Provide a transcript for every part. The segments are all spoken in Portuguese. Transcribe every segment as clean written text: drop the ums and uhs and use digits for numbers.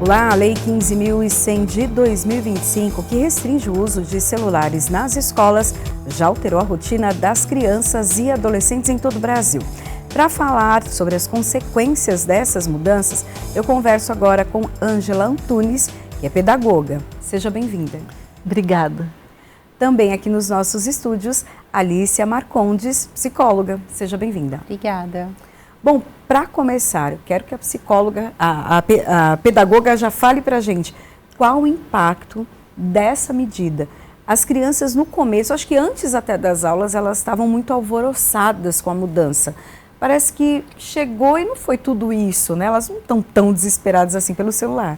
popular, a Lei 15.100 de 2025, que restringe o uso de celulares nas escolas, já alterou a rotina das crianças e adolescentes em todo o Brasil. Para falar sobre as consequências dessas mudanças, eu converso agora com Ângela Antunes, que é pedagoga. Seja bem-vinda. Obrigada. Também aqui nos nossos estúdios, Alicia Marcondes, psicóloga. Seja bem-vinda. Obrigada. Bom, para começar, eu quero que a psicóloga, a pedagoga já fale para a gente qual o impacto dessa medida. As crianças no começo, acho que antes até das aulas, elas estavam muito alvoroçadas com a mudança. Parece que chegou e não foi tudo isso, né? Elas não estão tão desesperadas assim pelo celular.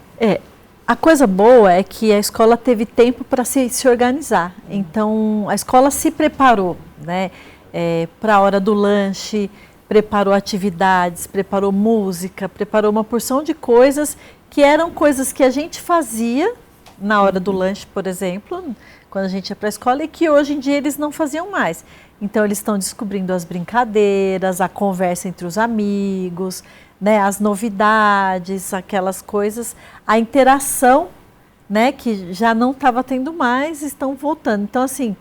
A coisa boa é que a escola teve tempo para se organizar. Então, a escola se preparou, né, para a hora do lanche, preparou atividades, preparou música, preparou uma porção de coisas que eram coisas que a gente fazia na hora do lanche, por exemplo, quando a gente ia para a escola, e que hoje em dia eles não faziam mais. Então, eles estão descobrindo as brincadeiras, a conversa entre os amigos, né, as novidades, aquelas coisas, a interação, né, que já não estava tendo mais, estão voltando. Então, assim,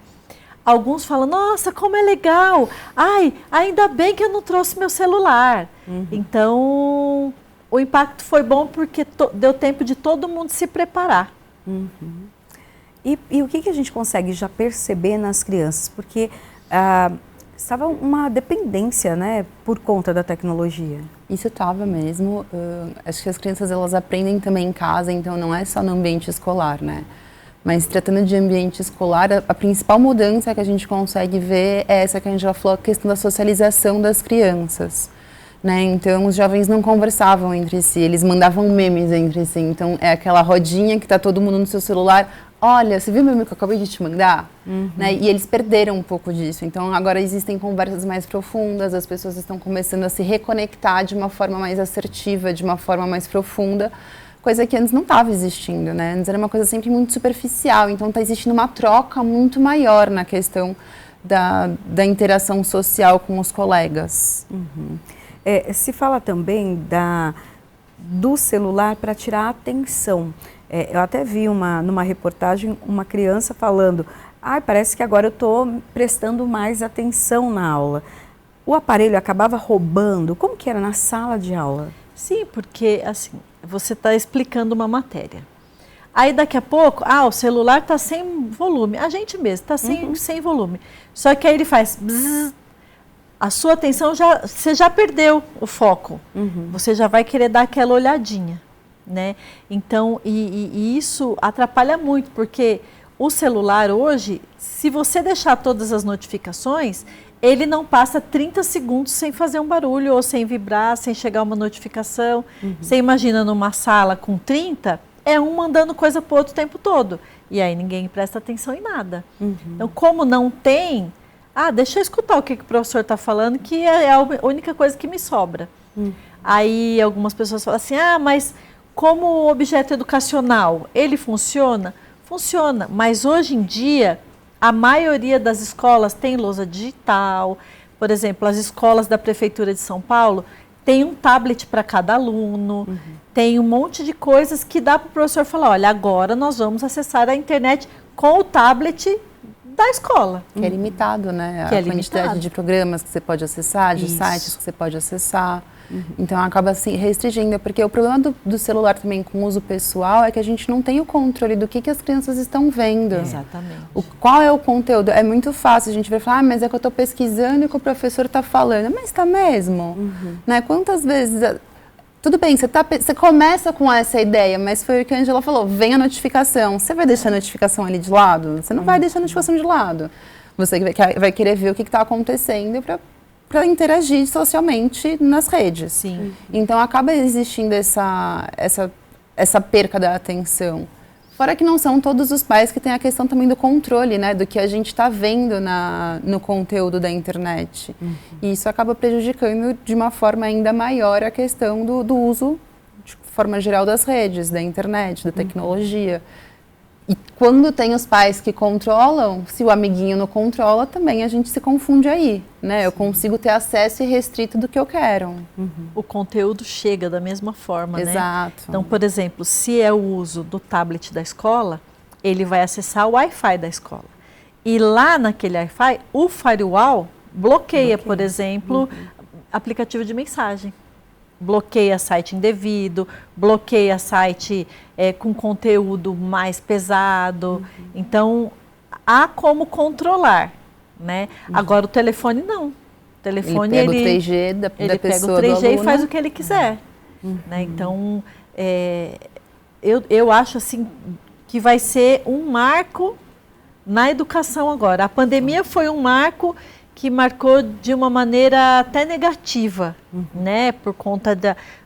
alguns falam, nossa, como é legal, ai, ainda bem que eu não trouxe meu celular. Então, o impacto foi bom porque deu tempo de todo mundo se preparar. E o que a gente consegue já perceber nas crianças? Porque estava uma dependência, né, por conta da tecnologia. Isso estava mesmo. Acho que as crianças elas aprendem também em casa, então não é só no ambiente escolar, né? Mas tratando de ambiente escolar, a principal mudança que a gente consegue ver é essa que a gente já falou, a questão da socialização das crianças, né? Então os jovens não conversavam entre si, eles mandavam memes entre si. Então é aquela rodinha que está todo mundo no seu celular. Olha, você viu o meme que eu acabei de te mandar? Né? E eles perderam um pouco disso. Então, agora existem conversas mais profundas, as pessoas estão começando a se reconectar de uma forma mais assertiva, de uma forma mais profunda, coisa que antes não estava existindo, né? Antes era uma coisa sempre muito superficial. Então, está existindo uma troca muito maior na questão da interação social com os colegas. Se fala também do celular para tirar a atenção. Eu até vi numa reportagem uma criança falando, parece que agora eu estou prestando mais atenção na aula. O aparelho acabava roubando, como que era na sala de aula? Sim, porque assim, você está explicando uma matéria. Aí daqui a pouco, o celular está sem volume, a gente mesmo está sem volume. Só que aí ele faz bzzz, a sua atenção, você já perdeu o foco, você já vai querer dar aquela olhadinha. Né? Então, e isso atrapalha muito, porque o celular hoje, se você deixar todas as notificações, ele não passa 30 segundos sem fazer um barulho, ou sem vibrar, sem chegar uma notificação. Você imagina numa sala com 30, é um mandando coisa para o outro o tempo todo. E aí ninguém presta atenção em nada. Então, como não tem, deixa eu escutar o que o professor está falando, que é a única coisa que me sobra. Aí algumas pessoas falam assim, mas como objeto educacional, ele funciona? Funciona, mas hoje em dia, a maioria das escolas tem lousa digital. Por exemplo, as escolas da Prefeitura de São Paulo têm um tablet para cada aluno, tem um monte de coisas que dá para o professor falar, olha, agora nós vamos acessar a internet com o tablet da escola. Que é limitado, né? A quantidade de programas que você pode acessar, de sites que você pode acessar. Então acaba assim restringindo, porque o problema do celular também com o uso pessoal é que a gente não tem o controle do que as crianças estão vendo. Exatamente. Qual é o conteúdo? É muito fácil a gente vai falar, mas é que eu estou pesquisando e o que o professor está falando. Mas está mesmo? Né? Quantas vezes... Tudo bem, você começa com essa ideia, mas foi o que a Angela falou, vem a notificação. Você vai deixar a notificação ali de lado? Você não vai deixar a notificação de lado. Você vai querer ver o que está acontecendo para interagir socialmente nas redes. Sim. Então, acaba existindo essa perca da atenção. Fora que não são todos os pais que têm a questão também do controle, né, do que a gente está vendo no conteúdo da internet. E isso acaba prejudicando de uma forma ainda maior a questão do uso, de forma geral, das redes, da internet, da tecnologia. E quando tem os pais que controlam, se o amiguinho não controla, também a gente se confunde aí, né? Eu consigo ter acesso irrestrito do que eu quero. O conteúdo chega da mesma forma, né? Exato. Então, por exemplo, se é o uso do tablet da escola, ele vai acessar o Wi-Fi da escola. E lá naquele Wi-Fi, o firewall bloqueia, por exemplo, aplicativo de mensagem. Bloqueia site indevido, bloqueia site com conteúdo mais pesado. Então, há como controlar, né? Agora, o telefone não. O telefone, ele pega o 3G da ele pessoa, pega o 3G do e faz o que ele quiser. Né? Então, eu acho assim que vai ser um marco na educação agora. A pandemia foi um marco que marcou de uma maneira até negativa, né, por conta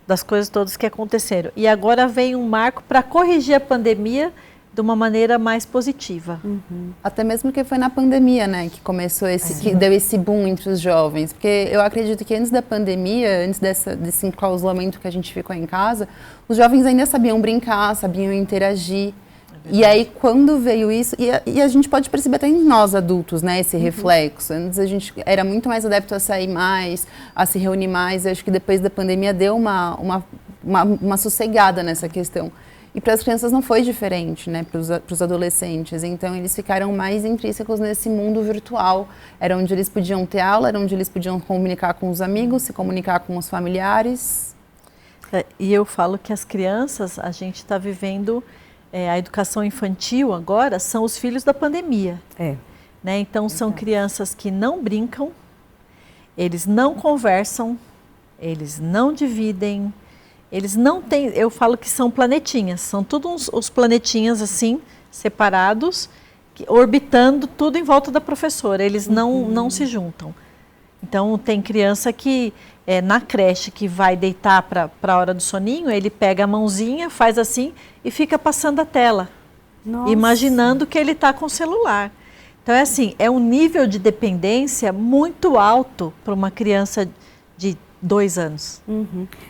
das coisas todas que aconteceram. E agora vem um marco para corrigir a pandemia de uma maneira mais positiva. Até mesmo que foi na pandemia, né, que começou que deu esse boom entre os jovens. Porque eu acredito que antes da pandemia, antes desse enclausulamento que a gente ficou em casa, os jovens ainda sabiam brincar, sabiam interagir. E aí, quando veio isso, e a gente pode perceber até em nós adultos, né, esse reflexo. Antes a gente era muito mais adepto a sair mais, a se reunir mais. Eu acho que depois da pandemia deu uma sossegada nessa questão. E para as crianças não foi diferente, né, para os adolescentes. Então, eles ficaram mais intrínsecos nesse mundo virtual. Era onde eles podiam ter aula, era onde eles podiam comunicar com os amigos, se comunicar com os familiares. E eu falo que as crianças, a gente está vivendo... a educação infantil agora são os filhos da pandemia. Né? Então, são crianças que não brincam, eles não conversam, eles não dividem, eles não têm... Eu falo que são planetinhas, são todos os planetinhas assim, separados, orbitando tudo em volta da professora. Eles não se juntam. Então, tem criança que... na creche que vai deitar para a hora do soninho, ele pega a mãozinha, faz assim e fica passando a tela, imaginando que ele está com o celular. Então, é um nível de dependência muito alto para uma criança de 2 anos.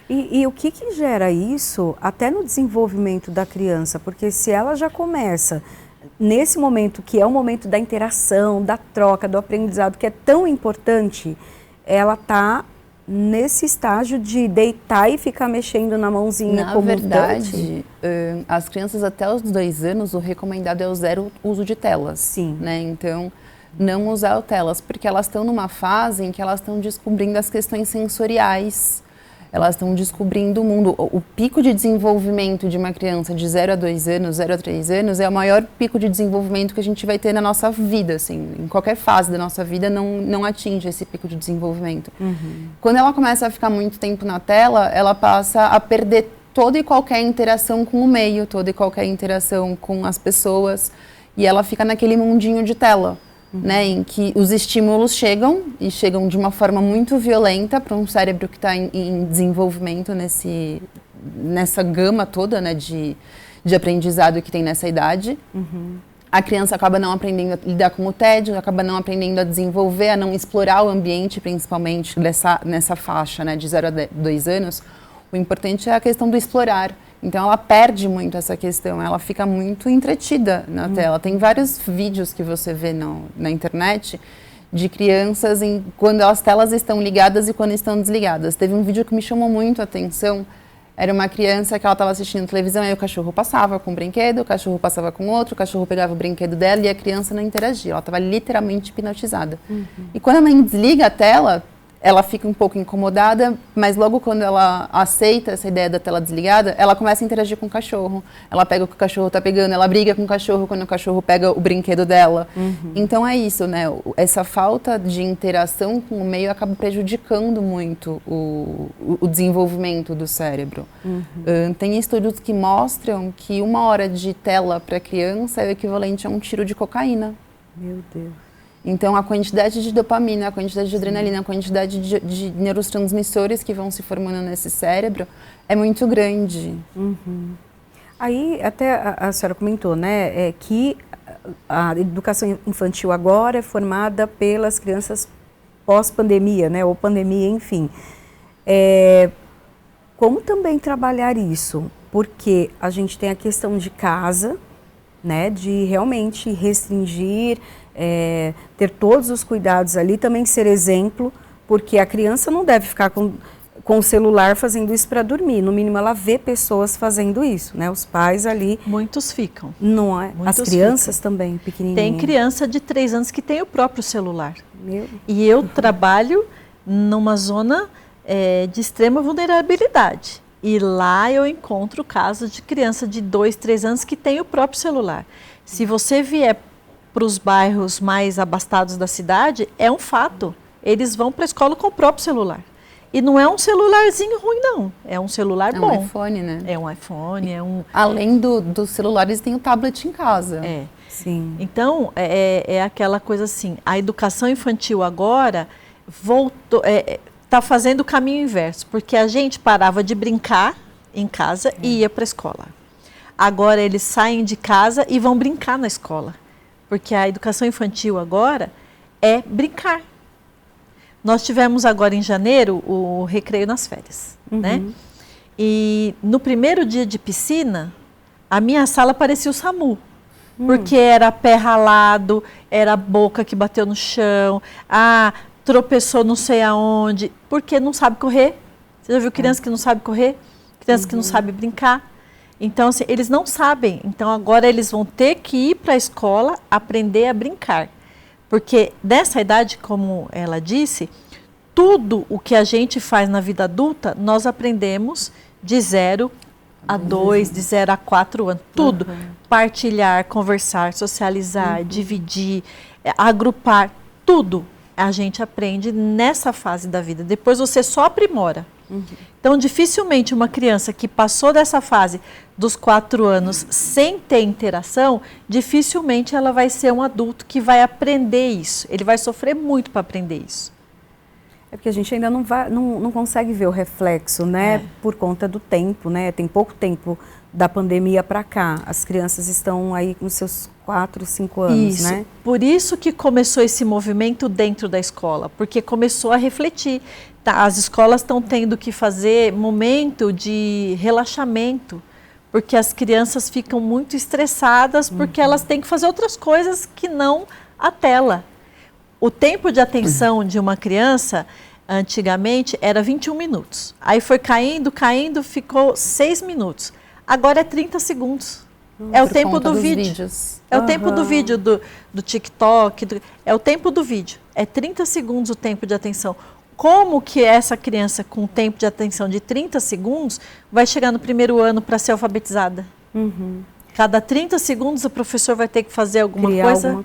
E o que gera isso até no desenvolvimento da criança? Porque se ela já começa nesse momento, que é o momento da interação, da troca, do aprendizado, que é tão importante, ela está nesse estágio de deitar e ficar mexendo na mãozinha como verdade, as crianças até os 2 anos, o recomendado é o 0 uso de telas. Sim. Né? Então, não usar telas, porque elas estão numa fase em que elas estão descobrindo as questões sensoriais. Elas estão descobrindo o mundo. O pico de desenvolvimento de uma criança de 0 a 2 anos, 0 a 3 anos, é o maior pico de desenvolvimento que a gente vai ter na nossa vida, assim. Em qualquer fase da nossa vida não atinge esse pico de desenvolvimento. Quando ela começa a ficar muito tempo na tela, ela passa a perder toda e qualquer interação com o meio, toda e qualquer interação com as pessoas, e ela fica naquele mundinho de tela. Né, em que os estímulos chegam de uma forma muito violenta para um cérebro que está em desenvolvimento nessa gama toda, né, de aprendizado que tem nessa idade. A criança acaba não aprendendo a lidar com o tédio, acaba não aprendendo a desenvolver, a não explorar o ambiente, principalmente nessa faixa, né, de 0 a 2 anos. O importante é a questão do explorar. Então, ela perde muito essa questão, ela fica muito entretida na tela. Tem vários vídeos que você vê na internet de crianças quando as telas estão ligadas e quando estão desligadas. Teve um vídeo que me chamou muito a atenção. Era uma criança que ela estava assistindo televisão, aí o cachorro passava com um brinquedo, o cachorro passava com outro, o cachorro pegava o brinquedo dela e a criança não interagia. Ela estava literalmente hipnotizada. E quando a mãe desliga a tela, ela fica um pouco incomodada, mas logo quando ela aceita essa ideia da tela desligada, ela começa a interagir com o cachorro. Ela pega o que o cachorro está pegando, ela briga com o cachorro quando o cachorro pega o brinquedo dela. Então é isso, né? Essa falta de interação com o meio acaba prejudicando muito o desenvolvimento do cérebro. Tem estudos que mostram que 1 hora de tela para criança é o equivalente a um tiro de cocaína. Meu Deus. Então, a quantidade de dopamina, a quantidade de adrenalina, a quantidade de neurotransmissores que vão se formando nesse cérebro é muito grande. Aí, até a senhora comentou, né, que a educação infantil agora é formada pelas crianças pós-pandemia, né, ou pandemia, enfim. Como também trabalhar isso? Porque a gente tem a questão de casa, né, de realmente restringir, ter todos os cuidados ali, também ser exemplo, porque a criança não deve ficar com o celular fazendo isso para dormir. No mínimo, ela vê pessoas fazendo isso, né? Os pais ali... Muitos ficam. Não é? Muitos As crianças também, pequenininhas. Tem criança de 3 anos que tem o próprio celular. Meu. E eu trabalho numa zona de extrema vulnerabilidade. E lá eu encontro casos de criança de 2, 3 anos que tem o próprio celular. Se você vier para os bairros mais abastados da cidade, é um fato. Eles vão para a escola com o próprio celular. E não é um celularzinho ruim, não. É um celular bom. É um iPhone, né? É um iPhone, é um... Além dos celulares, tem o tablet em casa. É. Sim. Então, é aquela coisa assim, a educação infantil agora está fazendo o caminho inverso, porque a gente parava de brincar em casa e ia para a escola. Agora eles saem de casa e vão brincar na escola, porque a educação infantil agora é brincar. Nós tivemos agora em janeiro o recreio nas férias, né? E no primeiro dia de piscina, a minha sala parecia o SAMU. Porque era pé ralado, era boca que bateu no chão, tropeçou não sei aonde, porque não sabe correr. Você já viu criança que não sabe correr? Criança que não sabe brincar. Então, assim, eles não sabem. Então, agora eles vão ter que ir para a escola aprender a brincar. Porque nessa idade, como ela disse, tudo o que a gente faz na vida adulta, nós aprendemos de 0 a 2, de 0 a 4 anos. Tudo. Partilhar, conversar, socializar, dividir, agrupar, tudo a gente aprende nessa fase da vida. Depois você só aprimora. Então, dificilmente uma criança que passou dessa fase dos 4 anos sem ter interação, dificilmente ela vai ser um adulto que vai aprender isso. Ele vai sofrer muito para aprender isso. É porque a gente ainda não consegue ver o reflexo, né? Por conta do tempo, né? Tem pouco tempo da pandemia para cá. As crianças estão aí com seus 4, 5 anos, isso. né? Por isso que começou esse movimento dentro da escola, porque começou a refletir. As escolas estão tendo que fazer momento de relaxamento, porque as crianças ficam muito estressadas, porque elas têm que fazer outras coisas que não a tela. O tempo de atenção de uma criança, antigamente, era 21 minutos. Aí foi caindo, ficou 6 minutos. Agora é 30 segundos. É o tempo do vídeo. Vídeos. É o tempo do vídeo, do TikTok. É o tempo do vídeo. É 30 segundos o tempo de atenção. Como que essa criança com tempo de atenção de 30 segundos vai chegar no primeiro ano para ser alfabetizada? Cada 30 segundos o professor vai ter que fazer alguma coisa.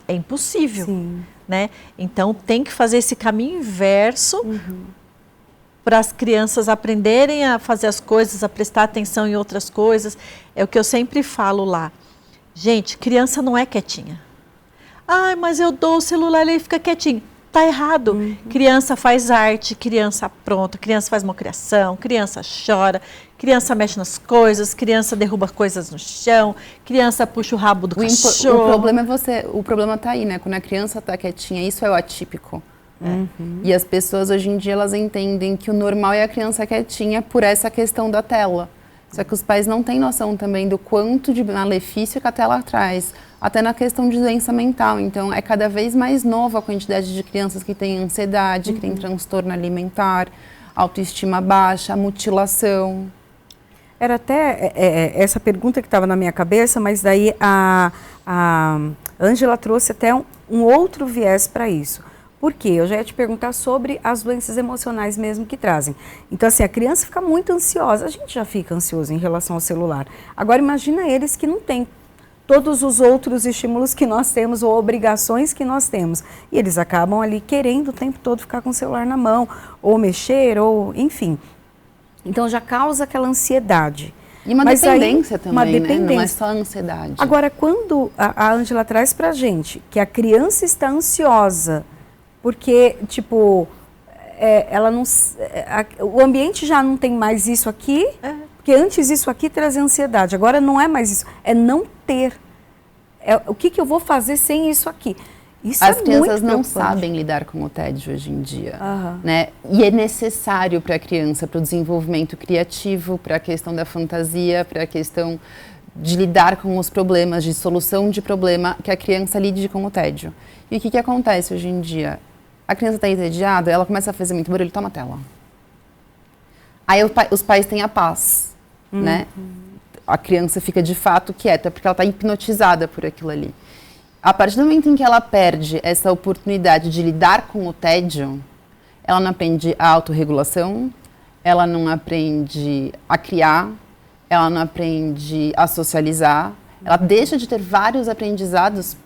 É impossível. Sim. Né? Então tem que fazer esse caminho inverso para as crianças aprenderem a fazer as coisas, a prestar atenção em outras coisas. É o que eu sempre falo lá. Gente, criança não é quietinha. Ai, mas eu dou o celular e ele fica quietinho. Tá errado. Criança faz arte, criança apronta, criança faz malcriação, criança chora, criança mexe nas coisas, criança derruba coisas no chão, criança puxa o rabo do cachorro. O problema tá aí, né? Quando a criança tá quietinha, isso é o atípico. E as pessoas hoje em dia, elas entendem que o normal é a criança quietinha por essa questão da tela. Só que os pais não têm noção também do quanto de malefício que a tela traz, até na questão de doença mental. Então, é cada vez mais nova a quantidade de crianças que têm ansiedade, que têm transtorno alimentar, autoestima baixa, mutilação. Era até essa pergunta que estava na minha cabeça, mas daí a Ângela trouxe até um outro viés para isso. Por quê? Eu já ia te perguntar sobre as doenças emocionais mesmo que trazem. Então, assim, a criança fica muito ansiosa. A gente já fica ansioso em relação ao celular. Agora, imagina eles que não têm todos os outros estímulos que nós temos ou obrigações que nós temos. E eles acabam ali querendo o tempo todo ficar com o celular na mão, ou mexer, ou enfim. Então, já causa aquela ansiedade. E uma dependência também, uma dependência. Né? Não é só ansiedade. Agora, quando a Ângela traz pra gente que a criança está ansiosa, porque, tipo, ela não, o ambiente já não tem mais isso aqui, porque antes isso aqui trazia ansiedade, agora não é mais isso, é não ter. O que eu vou fazer sem isso aqui? Isso As crianças não sabem lidar com o tédio hoje em dia, né? E é necessário para a criança, para o desenvolvimento criativo, para a questão da fantasia, para a questão de lidar com os problemas, de solução de problema, que a criança lide com o tédio. E o que acontece hoje em dia? A criança está entediada, ela começa a fazer muito barulho, toma a tela. Aí os pais têm a paz, né? A criança fica de fato quieta, porque ela está hipnotizada por aquilo ali. A partir do momento em que ela perde essa oportunidade de lidar com o tédio, ela não aprende a autorregulação, ela não aprende a criar, ela não aprende a socializar, ela deixa de ter vários aprendizados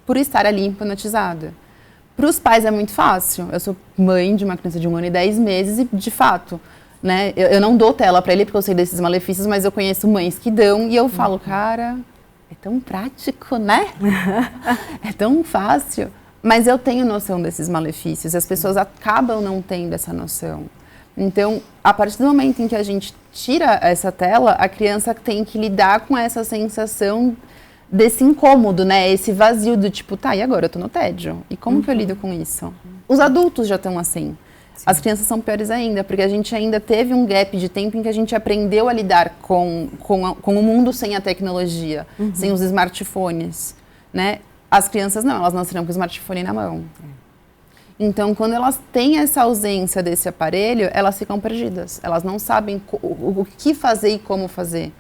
por estar ali hipnotizada. Para os pais é muito fácil. Eu sou mãe de uma criança de 1 ano e 10 meses e, de fato, né, eu não dou tela para ele porque eu sei desses malefícios, mas eu conheço mães que dão e eu falo, cara, é tão prático, né? É tão fácil. Mas eu tenho noção desses malefícios, as pessoas acabam não tendo essa noção. Então, a partir do momento em que a gente tira essa tela, a criança tem que lidar com essa sensação desse incômodo, né? Esse vazio do tipo, tá, e agora eu tô no tédio? E como que eu lido com isso? Os adultos já estão assim. Sim. As crianças são piores ainda, porque a gente ainda teve um gap de tempo em que a gente aprendeu a lidar com o mundo sem a tecnologia, sem os smartphones, né? As crianças não, elas nasceram com o smartphone na mão. Então, quando elas têm essa ausência desse aparelho, elas ficam perdidas. Elas não sabem o que fazer e como fazer.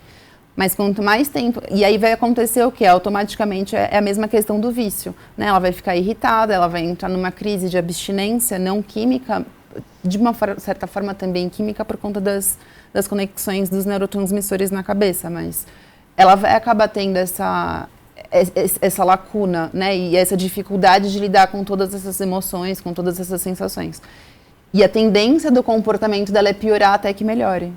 Mas quanto mais tempo... E aí vai acontecer o quê? Automaticamente é a mesma questão do vício, né? Ela vai ficar irritada, ela vai entrar numa crise de abstinência não química, de uma certa forma também química por conta das conexões dos neurotransmissores na cabeça, mas ela vai acabar tendo essa lacuna, né? E essa dificuldade de lidar com todas essas emoções, com todas essas sensações. E a tendência do comportamento dela é piorar até que melhore.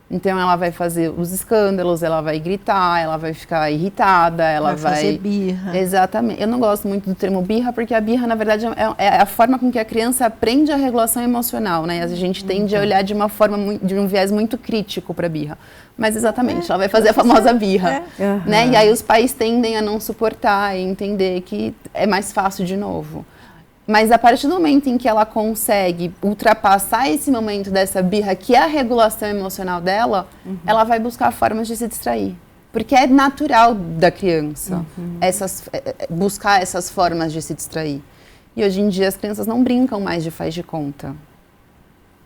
Então, ela vai fazer os escândalos, ela vai gritar, ela vai ficar irritada, ela vai fazer birra. Exatamente. Eu não gosto muito do termo birra, porque a birra, na verdade, é a forma com que a criança aprende a regulação emocional, né? A gente tende a olhar de uma forma, de um viés muito crítico para a birra. Mas, exatamente, ela vai fazer a famosa birra, né? E aí os pais tendem a não suportar e entender que é mais fácil de novo. Mas a partir do momento em que ela consegue ultrapassar esse momento dessa birra, que é a regulação emocional dela, ela vai buscar formas de se distrair. Porque é natural da criança buscar essas formas de se distrair. E hoje em dia as crianças não brincam mais de faz de conta.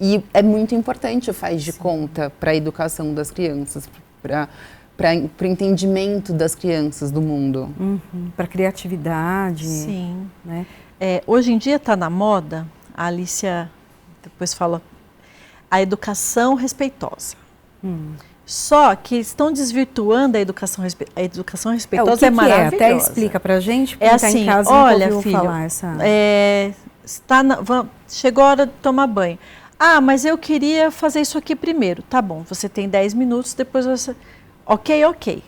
E é muito importante o faz de conta para a educação das crianças, para o entendimento das crianças do mundo. Para a criatividade. Sim. Né? Hoje em dia está na moda, a Alicia depois fala, a educação respeitosa. Só que estão desvirtuando a educação respeitosa. É maravilhosa. Até explica para a gente, porque assim, em casa olha, não ouviu filho, falar essa... chegou a hora de tomar banho. Ah, mas eu queria fazer isso aqui primeiro. Tá bom, você tem 10 minutos, depois você... Ok.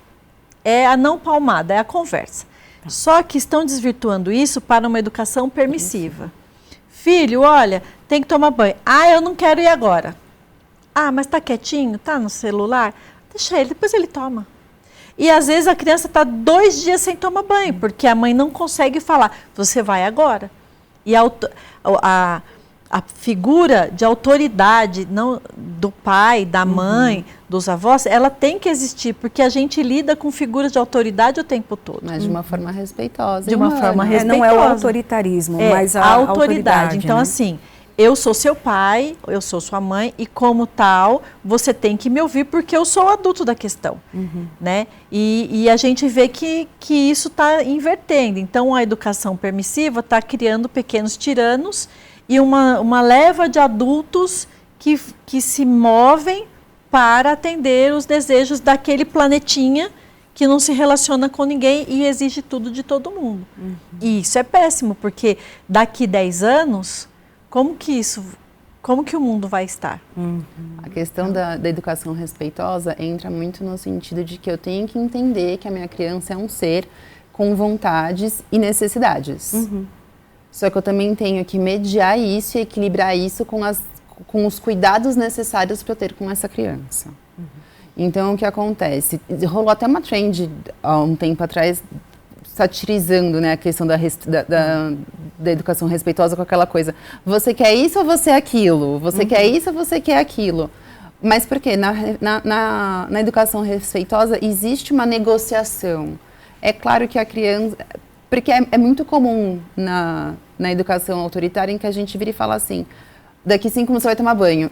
É a não palmada, é a conversa. Só que estão desvirtuando isso para uma educação permissiva. Filho, olha, tem que tomar banho. Ah, eu não quero ir agora. Ah, mas tá quietinho, tá no celular? Deixa ele, depois ele toma. E às vezes a criança está 2 dias sem tomar banho, porque a mãe não consegue falar, você vai agora. E a figura de autoridade não, do pai, da mãe, dos avós, ela tem que existir, porque a gente lida com figuras de autoridade o tempo todo. Mas de uma forma respeitosa. De uma forma respeitosa. Não é o autoritarismo, mas a autoridade. Então, né? assim, eu sou seu pai, eu sou sua mãe, e como tal, você tem que me ouvir, porque eu sou o adulto da questão. Né? E a gente vê que isso está invertendo. Então, a educação permissiva está criando pequenos tiranos, e uma leva de adultos que se movem para atender os desejos daquele planetinha que não se relaciona com ninguém e exige tudo de todo mundo. E isso é péssimo, porque daqui 10 anos, como que o mundo vai estar? A questão da educação respeitosa entra muito no sentido de que eu tenho que entender que a minha criança é um ser com vontades e necessidades. Só que eu também tenho que mediar isso e equilibrar isso com os cuidados necessários para eu ter com essa criança. Então, o que acontece? Rolou até uma trend há um tempo atrás, satirizando, né, a questão da educação respeitosa com aquela coisa. Você quer isso ou você é aquilo? Você quer isso ou você quer aquilo? Mas por quê? Na educação respeitosa existe uma negociação. É claro que a criança... Porque é muito comum na educação autoritária em que a gente vira e fala assim, daqui 5 minutos você vai tomar banho.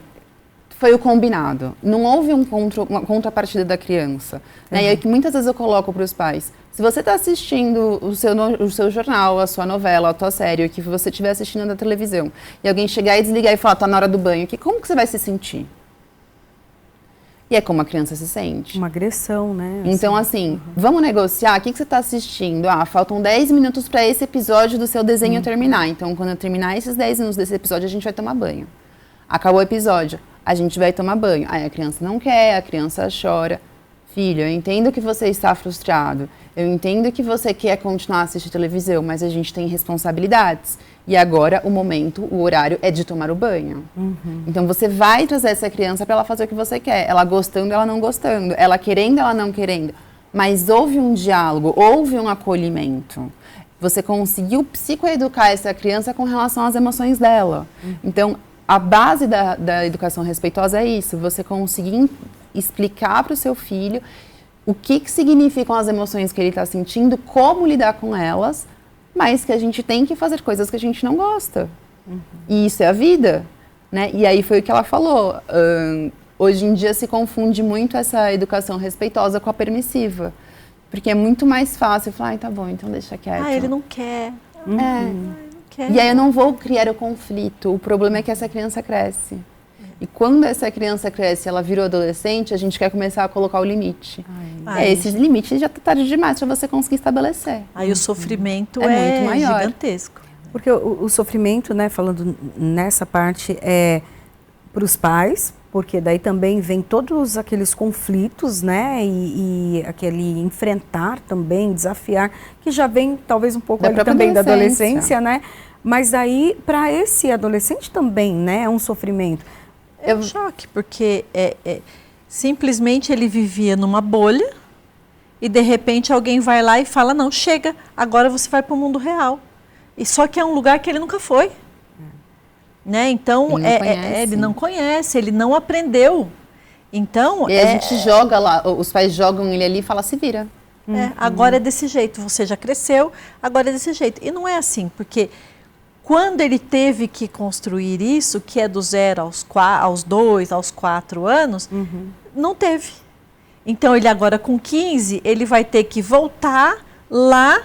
Foi o combinado. Não houve uma contrapartida da criança. Né? E é que muitas vezes eu coloco para os pais, se você está assistindo o seu jornal, a sua novela, a tua série, o que você estiver assistindo na televisão, e alguém chegar e desligar e falar, tá na hora do banho, como que você vai se sentir? E é como a criança se sente. Uma agressão, né? Então, assim, vamos negociar. O que você está assistindo? Faltam 10 minutos para esse episódio do seu desenho terminar. Então, quando eu terminar esses 10 minutos desse episódio, a gente vai tomar banho. Acabou o episódio, a gente vai tomar banho. Aí a criança não quer, a criança chora. Filho, eu entendo que você está frustrado. Eu entendo que você quer continuar a assistir televisão, mas a gente tem responsabilidades. E agora, o horário é de tomar o banho. Então, você vai trazer essa criança para ela fazer o que você quer. Ela gostando, ela não gostando. Ela querendo, ela não querendo. Mas houve um diálogo, houve um acolhimento. Você conseguiu psicoeducar essa criança com relação às emoções dela. Então, a base da educação respeitosa é isso. Você conseguir explicar para o seu filho o que significam as emoções que ele está sentindo, como lidar com elas, mas que a gente tem que fazer coisas que a gente não gosta. E isso é a vida, né? E aí foi o que ela falou. Hoje em dia se confunde muito essa educação respeitosa com a permissiva. Porque é muito mais fácil falar, tá bom, então deixa quieto. Ele não quer. Não quer. E aí eu não vou criar o conflito. O problema é que essa criança cresce. E quando essa criança cresce, ela virou adolescente, a gente quer começar a colocar o limite. Esses limites já tá tarde demais para você conseguir estabelecer. Aí o sofrimento é muito maior. Gigantesco. Porque o sofrimento, né, falando nessa parte, é para os pais, porque daí também vem todos aqueles conflitos, né, e aquele enfrentar também, desafiar, que já vem talvez um pouco ali também da adolescência, né? Mas aí, para esse adolescente também, né, é um sofrimento. É um choque, porque simplesmente ele vivia numa bolha e de repente alguém vai lá e fala, não, chega, agora você vai para o mundo real. E só que é um lugar que ele nunca foi. Né? Então, ele não conhece, ele não aprendeu. Então, e a gente joga lá, os pais jogam ele ali e falam, se vira. Agora é desse jeito, você já cresceu, agora é desse jeito. E não é assim, porque quando ele teve que construir isso, que é do 0 aos 2, aos 4 anos, não teve. Então, ele agora com 15, ele vai ter que voltar lá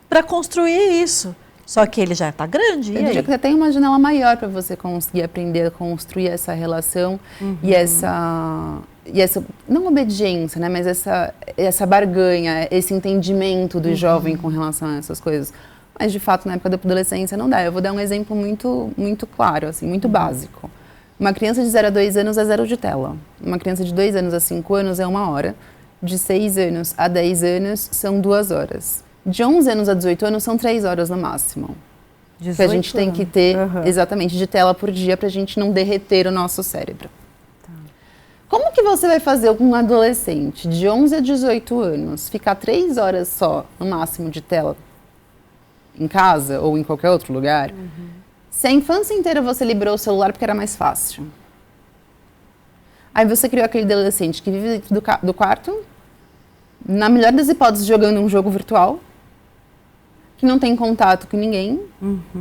para construir isso. Só que ele já está grande. Eu diria que você tem uma janela maior para você conseguir aprender a construir essa relação e essa não obediência, né, mas essa barganha, esse entendimento do jovem com relação a essas coisas. Mas, de fato, na época da adolescência não dá. Eu vou dar um exemplo muito, muito claro, assim, muito básico. Uma criança de 0 a 2 anos é 0 de tela. Uma criança de 2 anos a 5 anos é 1 hora. De 6 anos a 10 anos são 2 horas. De 11 anos a 18 anos são 3 horas no máximo. Que a gente tem que ter, exatamente, de tela por dia para a gente não derreter o nosso cérebro. Como que você vai fazer com um adolescente de 11 a 18 anos ficar 3 horas só, no máximo, de tela em casa ou em qualquer outro lugar, se a infância inteira você liberou o celular porque era mais fácil? Aí você criou aquele adolescente que vive dentro do quarto, na melhor das hipóteses jogando um jogo virtual, que não tem contato com ninguém,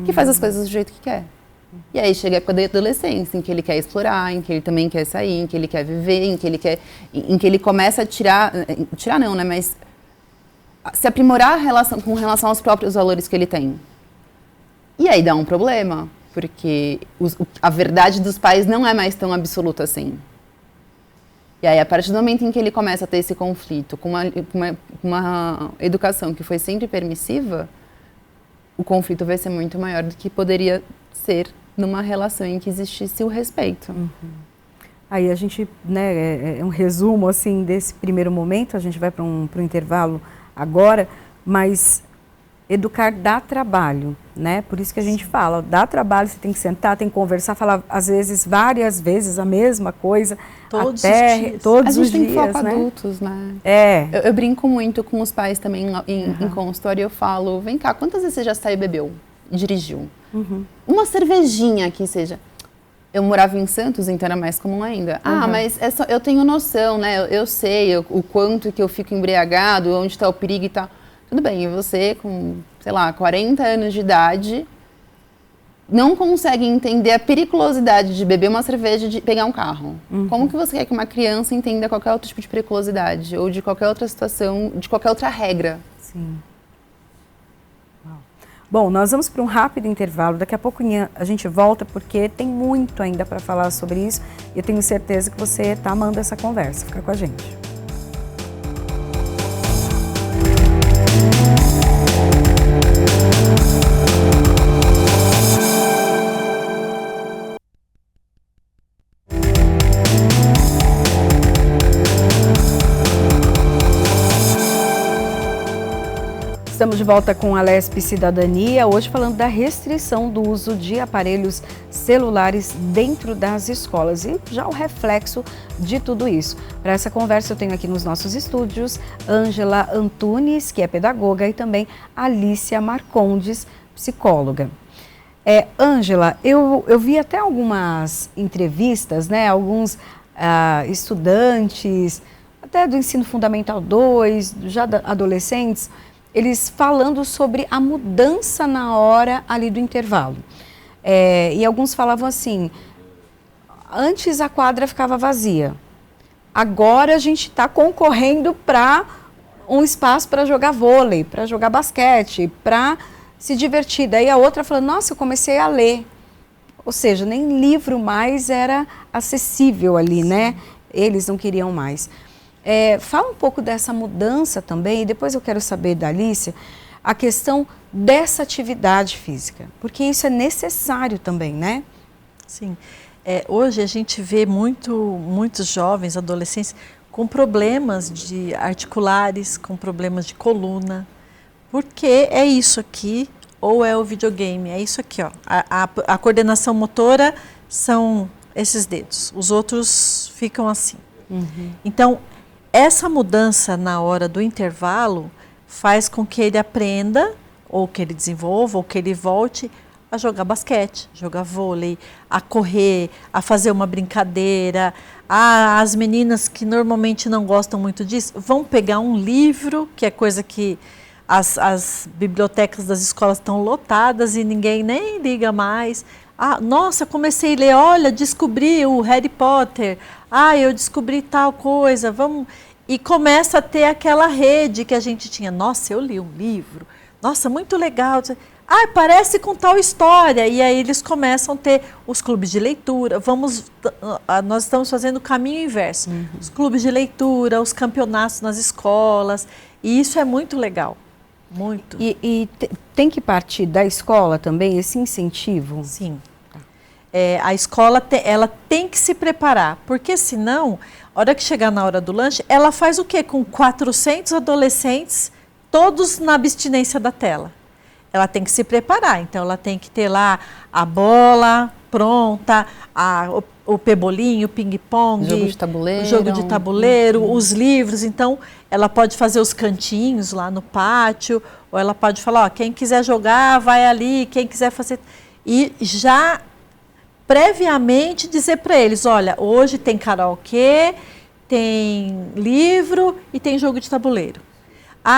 que faz as coisas do jeito que quer. E aí chega a época da adolescência, em que ele quer explorar, em que ele também quer sair, em que ele quer viver, em que ele começa a tirar não, né, mas se aprimorar com relação aos próprios valores que ele tem. E aí dá um problema, porque a verdade dos pais não é mais tão absoluta assim. E aí, a partir do momento em que ele começa a ter esse conflito com uma educação que foi sempre permissiva, o conflito vai ser muito maior do que poderia ser numa relação em que existisse o respeito. Aí a gente, né, é um resumo assim desse primeiro momento, a gente vai para um intervalo agora, mas educar dá trabalho, né? Por isso que a gente fala, dá trabalho, você tem que sentar, tem que conversar, falar às vezes, várias vezes a mesma coisa. Todos até, os dias. Todos os dias, a gente tem foco né? adultos, né? Eu brinco muito com os pais também em consultório, eu falo, vem cá, quantas vezes você já saiu e bebeu? Dirigiu? Uma cervejinha que seja. Eu morava em Santos, então era mais comum ainda. Ah, mas eu tenho noção, né? Eu sei o quanto que eu fico embriagado, onde está o perigo e tal. Tudo bem, e você com, sei lá, 40 anos de idade, não consegue entender a periculosidade de beber uma cerveja e de pegar um carro. Como que você quer que uma criança entenda qualquer outro tipo de periculosidade? Ou de qualquer outra situação, de qualquer outra regra? Sim. Bom, nós vamos para um rápido intervalo. Daqui a pouco a gente volta porque tem muito ainda para falar sobre isso. E eu tenho certeza que você está amando essa conversa. Fica com a gente. Estamos de volta com a Lespe Cidadania, hoje falando da restrição do uso de aparelhos celulares dentro das escolas e já o reflexo de tudo isso. Para essa conversa eu tenho aqui nos nossos estúdios Ângela Antunes, que é pedagoga, e também Alícia Marcondes, psicóloga. Ângela, eu vi até algumas entrevistas, né, alguns estudantes, até do ensino fundamental 2, já adolescentes, eles falando sobre a mudança na hora ali do intervalo. E alguns falavam assim, antes a quadra ficava vazia, agora a gente está concorrendo para um espaço para jogar vôlei, para jogar basquete, para se divertir. Daí a outra falando, nossa, eu comecei a ler. Ou seja, nem livro mais era acessível ali, né? Eles não queriam mais. Fala um pouco dessa mudança também, e depois eu quero saber da Alícia, a questão dessa atividade física, porque isso é necessário também, né? Sim. Hoje a gente vê muitos jovens, adolescentes, com problemas de articulares, com problemas de coluna, porque é isso aqui, ou é o videogame, é isso aqui, ó. A coordenação motora são esses dedos, os outros ficam assim. Então, essa mudança na hora do intervalo faz com que ele aprenda, ou que ele desenvolva, ou que ele volte a jogar basquete, jogar vôlei, a correr, a fazer uma brincadeira. As meninas que normalmente não gostam muito disso, vão pegar um livro, que é coisa que as bibliotecas das escolas estão lotadas e ninguém nem liga mais. Nossa, comecei a ler, olha, descobri o Harry Potter, eu descobri tal coisa, vamos... E começa a ter aquela rede que a gente tinha, nossa, eu li um livro, nossa, muito legal, parece com tal história, e aí eles começam a ter os clubes de leitura, nós estamos fazendo o caminho inverso, os clubes de leitura, os campeonatos nas escolas, e isso é muito legal. Muito. E tem que partir da escola também esse incentivo? Sim. A escola ela tem que se preparar, porque senão, a hora que chegar na hora do lanche, ela faz o quê? Com 400 adolescentes, todos na abstinência da tela. Ela tem que se preparar, então ela tem que ter lá a bola pronta, o pebolinho, o ping-pong, o jogo de tabuleiro, os livros. Então, ela pode fazer os cantinhos lá no pátio, ou ela pode falar, quem quiser jogar, vai ali, quem quiser fazer... E já previamente dizer para eles, olha, hoje tem karaokê, tem livro e tem jogo de tabuleiro.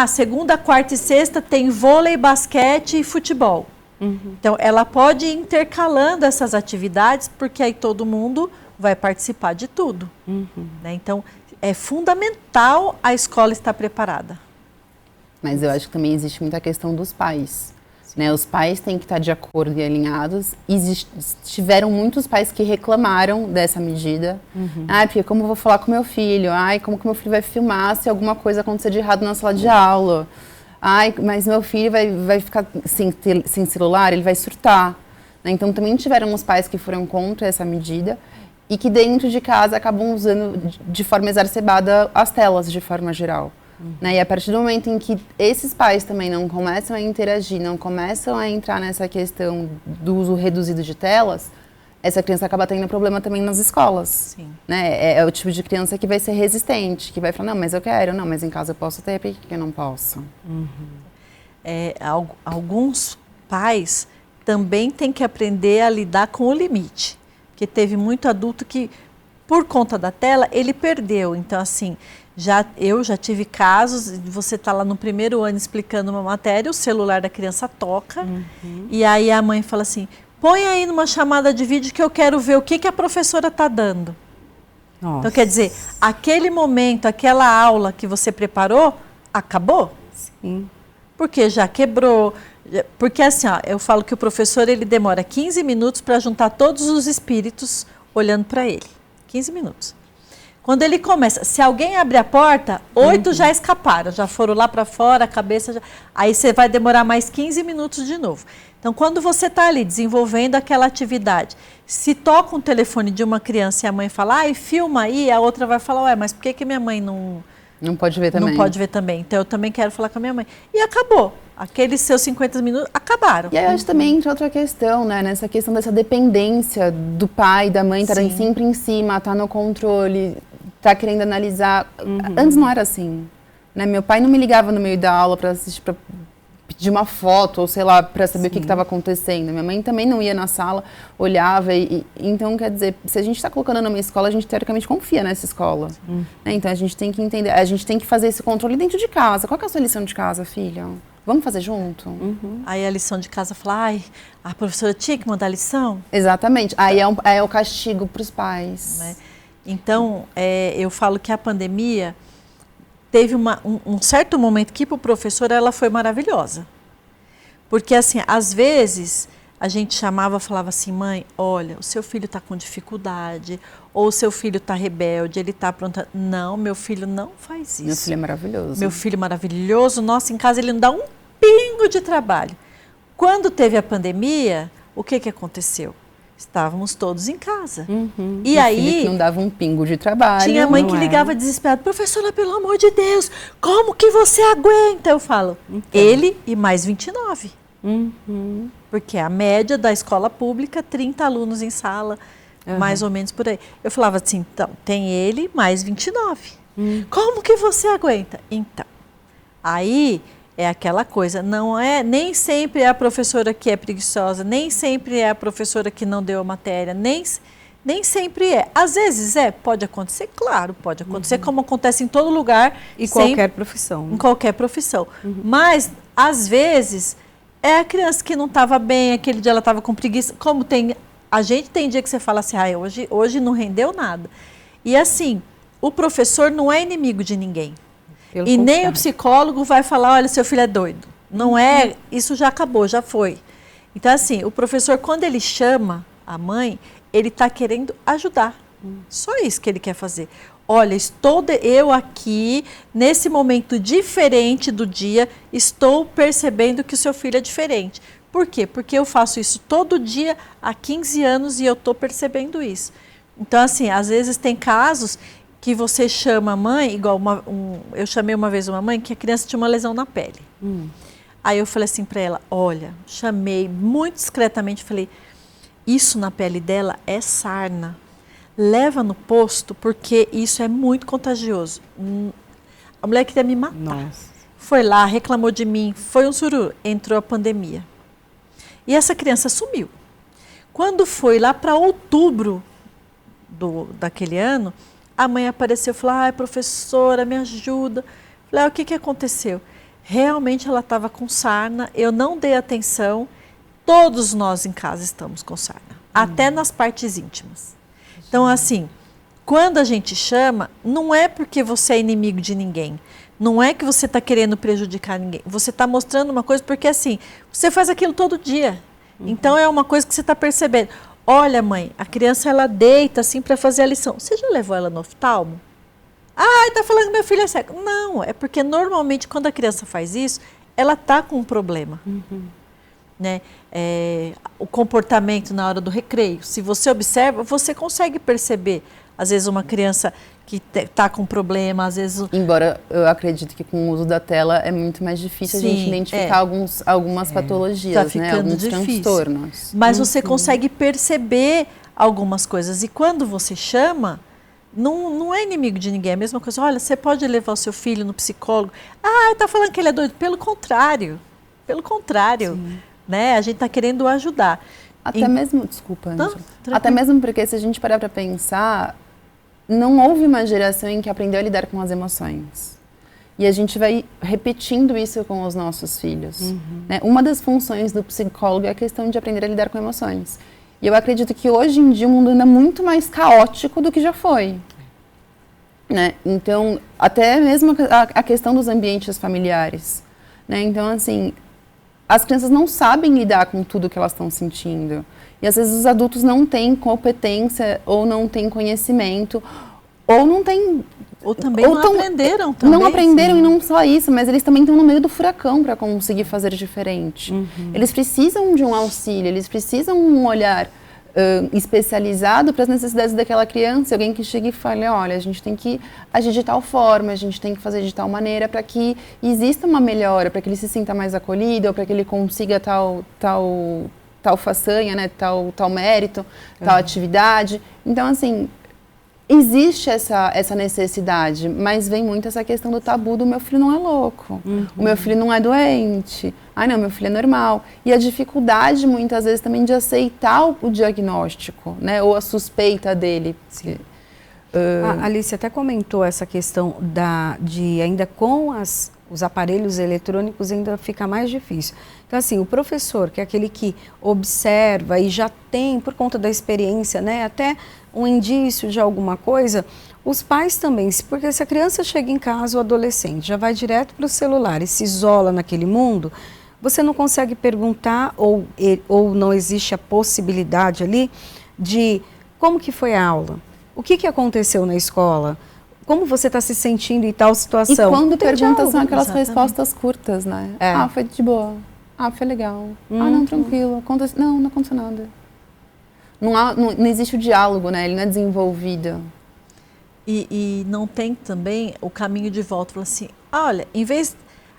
Segunda, quarta e sexta tem vôlei, basquete e futebol. Então, ela pode ir intercalando essas atividades, porque aí todo mundo vai participar de tudo. Né? Então, é fundamental a escola estar preparada. Mas eu acho que também existe muita questão dos pais. Né? Os pais têm que estar de acordo e alinhados. Tiveram muitos pais que reclamaram dessa medida. Porque como eu vou falar com meu filho? Como que meu filho vai filmar se alguma coisa acontecer de errado na sala de aula? Mas meu filho vai ficar sem celular, ele vai surtar. Né? Então, também tiveram os pais que foram contra essa medida e que dentro de casa acabam usando de forma exacerbada as telas, de forma geral. Né? E a partir do momento em que esses pais também não começam a interagir, não começam a entrar nessa questão do uso reduzido de telas, essa criança acaba tendo problema também nas escolas. Sim. Né? É o tipo de criança que vai ser resistente, que vai falar, não, mas eu quero, não, mas em casa eu posso ter, por que eu não posso? Alguns pais também têm que aprender a lidar com o limite. Porque teve muito adulto que, por conta da tela, ele perdeu. Então, assim, eu já tive casos, você está lá no primeiro ano explicando uma matéria, o celular da criança toca, e aí a mãe fala assim, põe aí numa chamada de vídeo que eu quero ver o que a professora está dando. Nossa. Então, quer dizer, aquele momento, aquela aula que você preparou, acabou. Sim. Porque já quebrou. Porque assim, ó, eu falo que o professor ele demora 15 minutos para juntar todos os espíritos olhando para ele. 15 minutos. Quando ele começa, se alguém abrir a porta, 8 já escaparam, já foram lá para fora, a cabeça já... Aí você vai demorar mais 15 minutos de novo. Então, quando você está ali desenvolvendo aquela atividade, se toca um telefone de uma criança e a mãe fala, ai, filma aí, a outra vai falar, ué, mas por que minha mãe não pode ver também? Não pode ver também. Então, eu também quero falar com a minha mãe. E acabou. Aqueles seus 50 minutos acabaram. E aí, eu acho também entra outra questão, né? Nessa questão dessa dependência do pai, da mãe estarem sempre em cima, tá no controle, tá querendo analisar. Antes não era assim, né? Meu pai não me ligava no meio da aula para assistir, para pedir uma foto, ou sei lá, para saber o que estava acontecendo. Minha mãe também não ia na sala, olhava. Então, quer dizer, se a gente está colocando numa escola, a gente teoricamente confia nessa escola. Né? Então, a gente tem que entender, a gente tem que fazer esse controle dentro de casa. Qual que é a sua lição de casa, filha? Vamos fazer junto? Aí a lição de casa fala, ai, a professora tinha que mandar lição? Exatamente. Aí é o castigo para os pais. Né? Então, eu falo que a pandemia teve um certo momento que para o professor ela foi maravilhosa. Porque, assim, às vezes a gente chamava, falava assim, mãe, olha, o seu filho está com dificuldade, ou o seu filho está rebelde, ele está pronto. Não, meu filho não faz isso. Meu filho é maravilhoso. Meu filho é maravilhoso, nossa, em casa ele não dá um pingo de trabalho. Quando teve a pandemia, o que aconteceu? Estávamos todos em casa. E aí que não dava um pingo de trabalho. Tinha mãe que ligava desesperada, professora, pelo amor de Deus, como que você aguenta? Eu falo, ele e mais 29. Porque a média da escola pública, 30 alunos em sala, mais ou menos por aí. Eu falava assim, então, tem ele mais 29. Como que você aguenta? Então, aí é aquela coisa, nem sempre é a professora que é preguiçosa, nem sempre é a professora que não deu a matéria, nem sempre é. Às vezes pode acontecer, claro, pode acontecer, como acontece em todo lugar. E qualquer profissão. Em qualquer profissão. Mas, às vezes, é a criança que não estava bem, aquele dia ela estava com preguiça, a gente tem dia que você fala assim, hoje não rendeu nada. E assim, o professor não é inimigo de ninguém. E nem o psicólogo vai falar, olha, seu filho é doido. Não é, isso já acabou, já foi. Então, assim, o professor, quando ele chama a mãe, ele está querendo ajudar. Só isso que ele quer fazer. Olha, eu aqui, nesse momento diferente do dia, estou percebendo que o seu filho é diferente. Por quê? Porque eu faço isso todo dia há 15 anos e eu estou percebendo isso. Então, assim, às vezes tem casos que você chama a mãe, igual eu chamei uma vez uma mãe que a criança tinha uma lesão na pele. Aí eu falei assim para ela, olha, chamei muito discretamente, falei, isso na pele dela é sarna. Leva no posto porque isso é muito contagioso. A mulher queria me matar. Nossa. Foi lá, reclamou de mim, foi um sururu, entrou a pandemia. E essa criança sumiu. Quando foi lá para outubro daquele ano, a mãe apareceu e falou, ai, professora, me ajuda. Falei, o que aconteceu? Realmente ela estava com sarna, eu não dei atenção, todos nós em casa estamos com sarna, até nas partes íntimas. Então, assim, quando a gente chama, não é porque você é inimigo de ninguém, não é que você está querendo prejudicar ninguém, você está mostrando uma coisa porque, assim, você faz aquilo todo dia. Então, é uma coisa que você está percebendo. Olha, mãe, a criança, ela deita assim para fazer a lição. Você já levou ela no oftalmo? Ah, tá falando que meu filho é cego. Não, é porque normalmente quando a criança faz isso, ela tá com um problema. Né? O comportamento na hora do recreio. Se você observa, você consegue perceber. Às vezes uma criança que está com problema, às vezes... Embora eu acredito que com o uso da tela é muito mais difícil a gente identificar algumas patologias, tá, né? Alguns transtornos. Mas você consegue perceber algumas coisas. E quando você chama, não é inimigo de ninguém. É a mesma coisa, olha, você pode levar o seu filho no psicólogo. Ah, está falando que ele é doido. Pelo contrário, né? A gente está querendo ajudar. Até mesmo, desculpa, Não, Ângela. Até mesmo porque se a gente parar para pensar, não houve uma geração em que aprendeu a lidar com as emoções. E a gente vai repetindo isso com os nossos filhos. Né? Uma das funções do psicólogo é a questão de aprender a lidar com emoções. E eu acredito que hoje em dia o mundo anda muito mais caótico do que já foi. Né? Então, até mesmo a questão dos ambientes familiares. Né? Então, assim, as crianças não sabem lidar com tudo que elas estão sentindo. E às vezes os adultos não têm competência, ou não têm conhecimento, ou não têm... Ou também não aprenderam também. Não aprenderam, e não só isso, mas eles também estão no meio do furacão para conseguir fazer diferente. Eles precisam de um auxílio, eles precisam de um olhar especializado para as necessidades daquela criança. Alguém que chegue e fale, olha, a gente tem que agir de tal forma, a gente tem que fazer de tal maneira para que exista uma melhora, para que ele se sinta mais acolhido, ou para que ele consiga tal façanha, né, tal mérito, tal atividade. Então, assim, existe essa necessidade, mas vem muito essa questão do tabu do meu filho não é louco, o meu filho não é doente, não, meu filho é normal. E a dificuldade, muitas vezes, também de aceitar o diagnóstico, né, ou a suspeita dele. Sim. A Alice até comentou essa questão de ainda com os aparelhos eletrônicos ainda fica mais difícil. Então, assim, o professor, que é aquele que observa e já tem, por conta da experiência, né, até um indício de alguma coisa, os pais também, porque se a criança chega em casa, o adolescente já vai direto para o celular e se isola naquele mundo, você não consegue perguntar ou não existe a possibilidade ali de como que foi a aula, o que aconteceu na escola, como você está se sentindo em tal situação. E quando pergunta são aquelas respostas curtas, né? Foi de boa. Foi legal. Não, tranquilo. Não aconteceu nada. Não existe o diálogo, né? Ele não é desenvolvido. E não tem também o caminho de volta. Fala assim, olha, em vez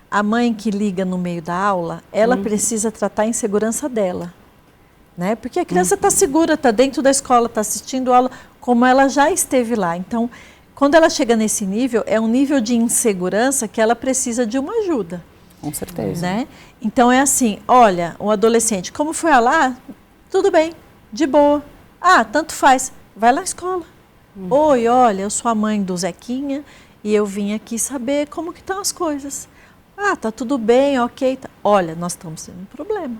a mãe que liga no meio da aula, ela precisa tratar a insegurança dela. Né? Porque a criança está segura, está dentro da escola, está assistindo aula, como ela já esteve lá. Então, quando ela chega nesse nível, é um nível de insegurança que ela precisa de uma ajuda. Com certeza. Né? Então, é assim, olha, um adolescente, como foi a lá? Tudo bem, de boa. Tanto faz, vai lá à escola. Oi, olha, eu sou a mãe do Zequinha e eu vim aqui saber como que estão as coisas. Tá tudo bem, ok. Tá. Olha, nós estamos tendo um problema.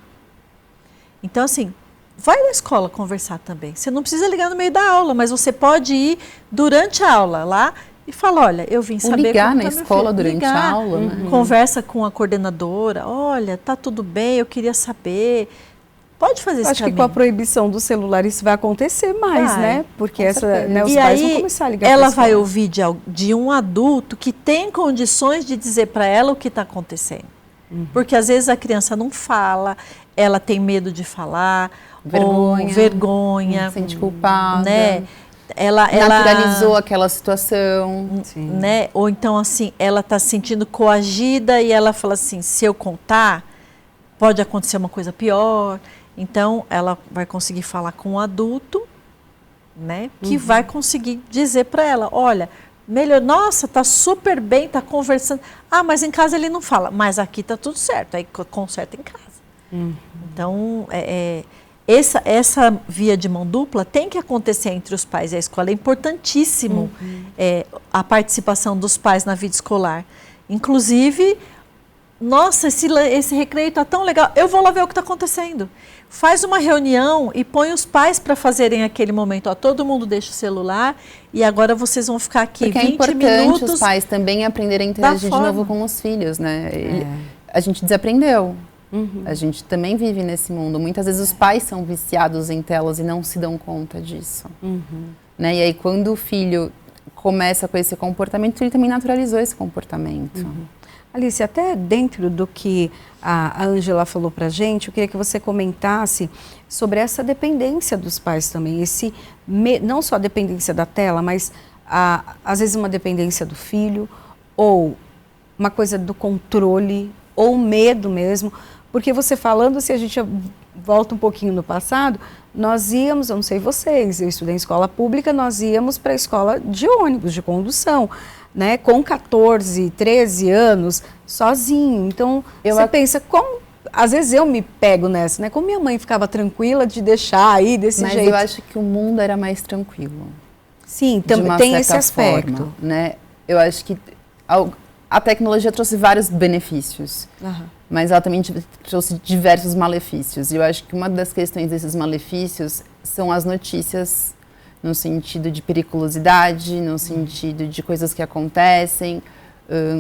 Então, assim, vai na escola conversar também. Você não precisa ligar no meio da aula, mas você pode ir durante a aula lá e falar, olha, eu vim saber ligar como na escola durante a aula, né? Conversa com a coordenadora, olha, tá tudo bem, eu queria saber. Pode fazer isso. Acho que com a proibição do celular isso vai acontecer mais, né? Porque os e pais aí, vão começar a ligar. Ela vai ouvir de um adulto que tem condições de dizer para ela o que está acontecendo. Porque às vezes a criança não fala, ela tem medo de falar, vergonha, se sente culpada, né? Ela naturalizou aquela situação, né? Ou então assim, ela está se sentindo coagida e ela fala assim, se eu contar, pode acontecer uma coisa pior. Então, ela vai conseguir falar com um adulto, né? Que vai conseguir dizer para ela, olha, melhor, nossa, tá super bem, tá conversando. Mas em casa ele não fala, mas aqui tá tudo certo, aí conserta em casa. Então, essa via de mão dupla tem que acontecer entre os pais e a escola. É importantíssimo a participação dos pais na vida escolar. Inclusive, nossa, esse recreio está tão legal, eu vou lá ver o que está acontecendo. Faz uma reunião e põe os pais para fazerem aquele momento. Todo mundo deixa o celular e agora vocês vão ficar aqui 20 minutos. Porque é importante os pais também aprenderem a interagir de novo com os filhos, né? A gente desaprendeu. A gente também vive nesse mundo. Muitas vezes os pais são viciados em telas e não se dão conta disso. Né? E aí quando o filho começa com esse comportamento, ele também naturalizou esse comportamento. Alice, até dentro do que a Ângela falou para a gente, eu queria que você comentasse sobre essa dependência dos pais também, não só a dependência da tela, mas às vezes uma dependência do filho, ou uma coisa do controle, ou medo mesmo, porque você falando, se a gente volta um pouquinho no passado, nós íamos, eu não sei vocês, eu estudei em escola pública, nós íamos para a escola de ônibus, de condução, né, com 14, 13 anos, sozinho. Então, você pensa, como às vezes eu me pego nessa, né? Como minha mãe ficava tranquila de deixar aí desse jeito. Mas eu acho que o mundo era mais tranquilo. Sim, também tem esse aspecto. Forma, né? Eu acho que a tecnologia trouxe vários benefícios, mas ela também trouxe diversos malefícios. E eu acho que uma das questões desses malefícios são as notícias, no sentido de periculosidade, no sentido de coisas que acontecem,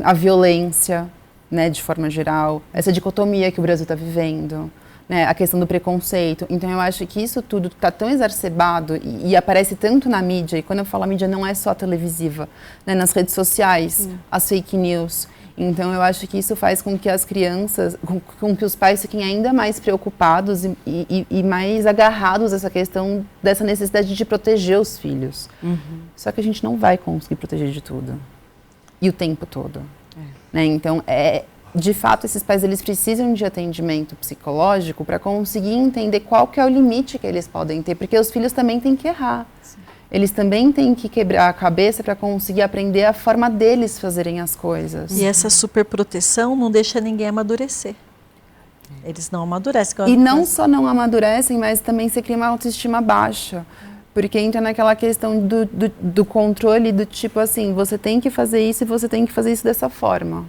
a violência, né, de forma geral, essa dicotomia que o Brasil está vivendo, né, a questão do preconceito. Então, eu acho que isso tudo está tão exacerbado e aparece tanto na mídia, e quando eu falo a mídia não é só televisива, né, nas redes sociais, as fake news. Então, eu acho que isso faz com que as crianças, com que os pais fiquem ainda mais preocupados e mais agarrados a essa questão dessa necessidade de proteger os filhos. Só que a gente não vai conseguir proteger de tudo. E o tempo todo. Né? Então, de fato, esses pais eles precisam de atendimento psicológico para conseguir entender qual que é o limite que eles podem ter, porque os filhos também têm que errar. Sim. Eles também têm que quebrar a cabeça para conseguir aprender a forma deles fazerem as coisas. E essa superproteção não deixa ninguém amadurecer. Eles não amadurecem. E não só não amadurecem, mas também se cria uma autoestima baixa. Porque entra naquela questão do controle, do tipo assim, você tem que fazer isso e você tem que fazer isso dessa forma.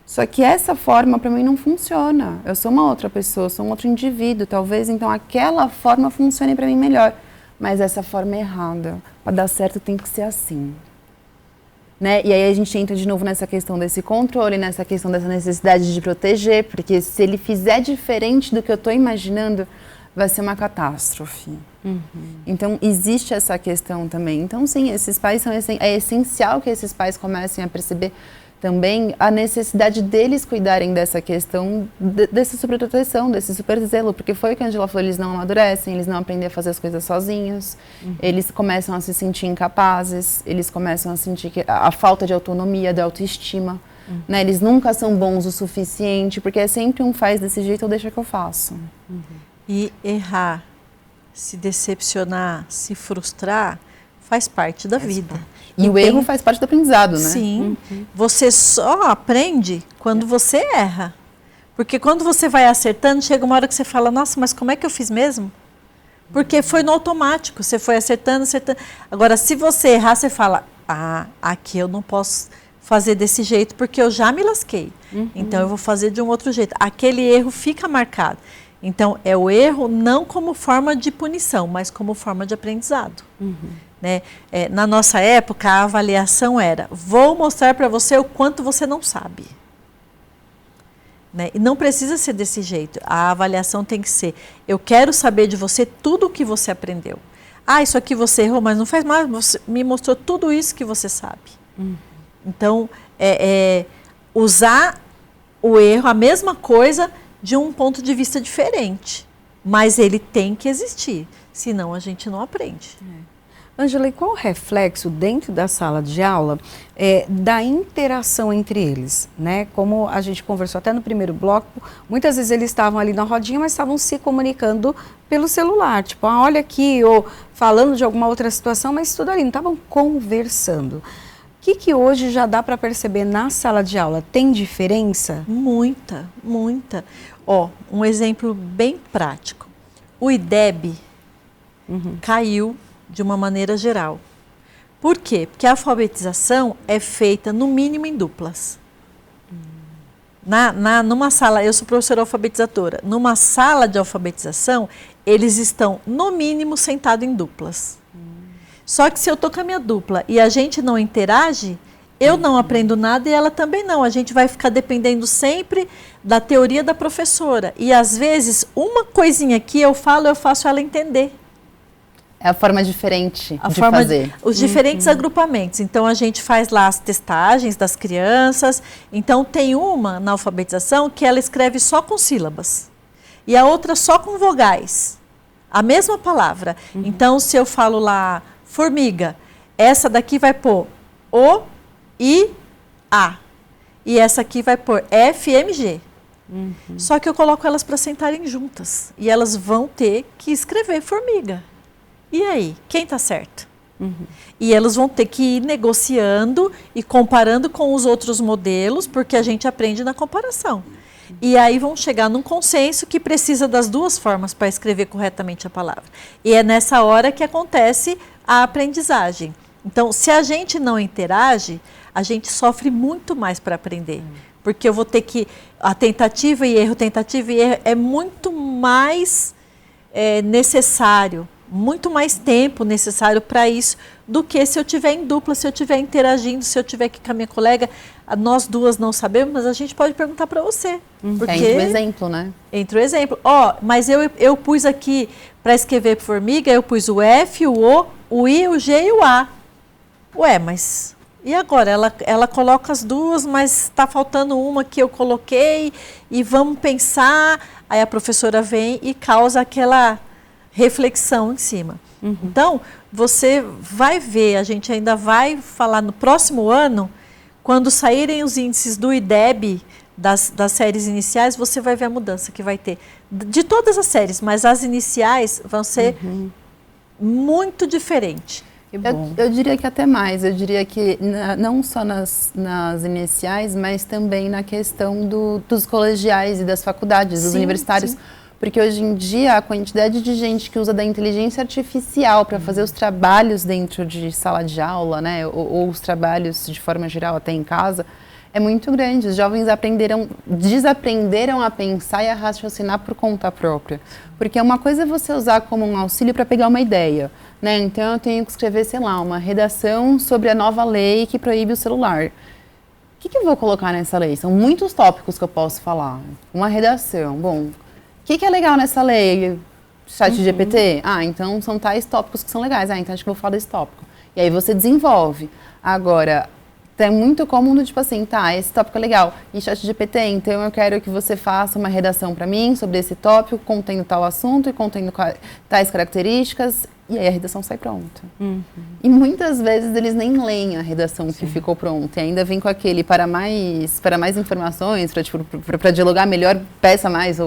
Só que essa forma para mim não funciona. Eu sou uma outra pessoa, sou um outro indivíduo. Talvez então aquela forma funcione para mim melhor. Mas essa forma é errada. Para dar certo tem que ser assim. Né? E aí a gente entra de novo nessa questão desse controle, nessa questão dessa necessidade de proteger. Porque se ele fizer diferente do que eu estou imaginando, vai ser uma catástrofe. Então, existe essa questão também. Então, sim, esses pais é essencial que esses pais comecem a perceber também a necessidade deles cuidarem dessa questão, dessa superproteção, desse super zelo, porque foi o que a Angela falou, eles não amadurecem, eles não aprendem a fazer as coisas sozinhos, eles começam a se sentir incapazes, eles começam a sentir a falta de autonomia, de autoestima, né? Eles nunca são bons o suficiente, porque é sempre um faz desse jeito ou deixa que eu faço. E errar, se decepcionar, se frustrar, faz parte da vida. E o erro faz parte do aprendizado, né? Sim. Você só aprende quando você erra. Porque quando você vai acertando, chega uma hora que você fala, nossa, mas como é que eu fiz mesmo? Porque foi no automático, você foi acertando, acertando. Agora, se você errar, você fala, aqui eu não posso fazer desse jeito porque eu já me lasquei. Então eu vou fazer de um outro jeito. Aquele erro fica marcado. Então, é o erro não como forma de punição, mas como forma de aprendizado. Né? Na nossa época, a avaliação era, vou mostrar para você o quanto você não sabe. Né? E não precisa ser desse jeito. A avaliação tem que ser, eu quero saber de você tudo o que você aprendeu. Isso aqui você errou, mas não faz mal, você me mostrou tudo isso que você sabe. Então, usar o erro, a mesma coisa, de um ponto de vista diferente, mas ele tem que existir, senão a gente não aprende. Ângela, e qual o reflexo dentro da sala de aula da interação entre eles? Né? Como a gente conversou até no primeiro bloco, muitas vezes eles estavam ali na rodinha, mas estavam se comunicando pelo celular, tipo, olha aqui, ou falando de alguma outra situação, mas tudo ali, não estavam conversando. O que hoje já dá para perceber na sala de aula? Tem diferença? Muita, muita. Um exemplo bem prático. O IDEB caiu de uma maneira geral. Por quê? Porque a alfabetização é feita no mínimo em duplas. Numa sala, eu sou professora alfabetizadora, numa sala de alfabetização, eles estão no mínimo sentados em duplas. Só que se eu estou com a minha dupla e a gente não interage, eu não aprendo nada e ela também não. A gente vai ficar dependendo sempre da teoria da professora. E às vezes, uma coisinha que eu faço ela entender. É a forma diferente de fazer. Os diferentes agrupamentos. Então, a gente faz lá as testagens das crianças. Então, tem uma na alfabetização que ela escreve só com sílabas. E a outra só com vogais. A mesma palavra. Então, se eu falo lá... formiga, essa daqui vai pôr O, I, A. E essa aqui vai pôr F, M, G. Só que eu coloco elas para sentarem juntas. E elas vão ter que escrever formiga. E aí, quem está certo? E elas vão ter que ir negociando e comparando com os outros modelos, porque a gente aprende na comparação. E aí vão chegar num consenso que precisa das duas formas para escrever corretamente a palavra. E é nessa hora que acontece a aprendizagem. Então, se a gente não interage, a gente sofre muito mais para aprender. Porque eu vou ter que... A tentativa e erro é muito mais necessário, muito mais tempo necessário para isso do que se eu estiver em dupla, se eu estiver interagindo, se eu estiver aqui com a minha colega. Nós duas não sabemos, mas a gente pode perguntar para você. Porque entra o exemplo, né? Entra o exemplo. Mas eu pus aqui, para escrever formiga, eu pus o F, o O, o I, o G e o A. Ué, mas... E agora? Ela coloca as duas, mas está faltando uma que eu coloquei e vamos pensar. Aí a professora vem e causa aquela reflexão em cima. Então, você vai ver, a gente ainda vai falar no próximo ano, quando saírem os índices do IDEB, das séries iniciais, você vai ver a mudança que vai ter. De todas as séries, mas as iniciais vão ser muito diferentes. Eu diria que até mais, eu diria que não só nas iniciais, mas também na questão dos colegiais e das faculdades, dos universitários, sim. Porque hoje em dia a quantidade de gente que usa da inteligência artificial para fazer os trabalhos dentro de sala de aula, né, ou os trabalhos de forma geral até em casa, é muito grande. Os jovens desaprenderam a pensar e a raciocinar por conta própria. Porque uma coisa é você usar como um auxílio para pegar uma ideia, né? Então eu tenho que escrever, sei lá, uma redação sobre a nova lei que proíbe o celular. O que eu vou colocar nessa lei? São muitos tópicos que eu posso falar. Uma redação. Bom, o que é legal nessa lei? ChatGPT? Então são tais tópicos que são legais. Então acho que eu vou falar desse tópico. E aí você desenvolve. Agora, é muito comum, tipo assim, esse tópico é legal. E ChatGPT, então eu quero que você faça uma redação para mim sobre esse tópico, contendo tal assunto e contendo tais características. E aí a redação sai pronta. E muitas vezes eles nem leem a redação que ficou pronta. E ainda vem com aquele para mais informações, para dialogar melhor, peça mais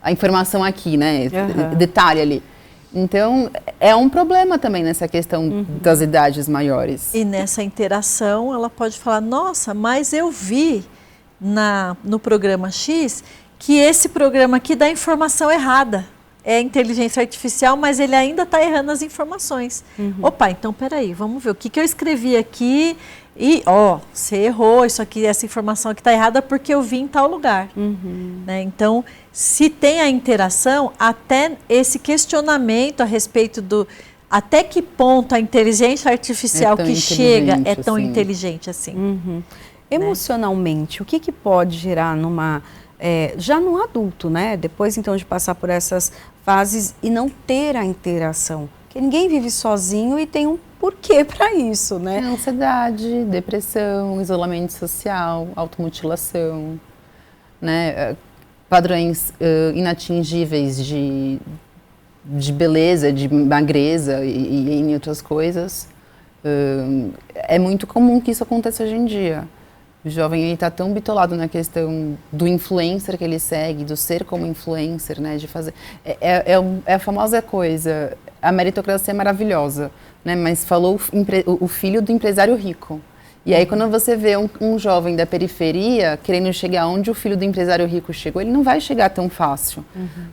a informação aqui, né? Detalhe ali. Então, é um problema também nessa questão das idades maiores. E nessa interação, ela pode falar, nossa, mas eu vi no programa X que esse programa aqui dá informação errada. É inteligência artificial, mas ele ainda está errando as informações. Opa, então peraí, vamos ver o que eu escrevi aqui e, você errou, essa informação aqui está errada porque eu vi em tal lugar. Né? Então, se tem a interação, até esse questionamento a respeito até que ponto a inteligência artificial que chega é tão inteligente assim. Né? Emocionalmente, o que pode gerar já no adulto, né? Depois então de passar por essas fases e não ter a interação? Porque ninguém vive sozinho e tem um porquê para isso, né? Ansiedade, depressão, isolamento social, automutilação, né? Padrões inatingíveis de beleza, de magreza e em outras coisas. É muito comum que isso aconteça hoje em dia. O jovem está tão bitolado na questão do influencer que ele segue, do ser como influencer, né? De fazer... É a famosa coisa, a meritocracia é maravilhosa, né? Mas falou o filho do empresário rico. E aí quando você vê um jovem da periferia querendo chegar onde o filho do empresário rico chegou, ele não vai chegar tão fácil.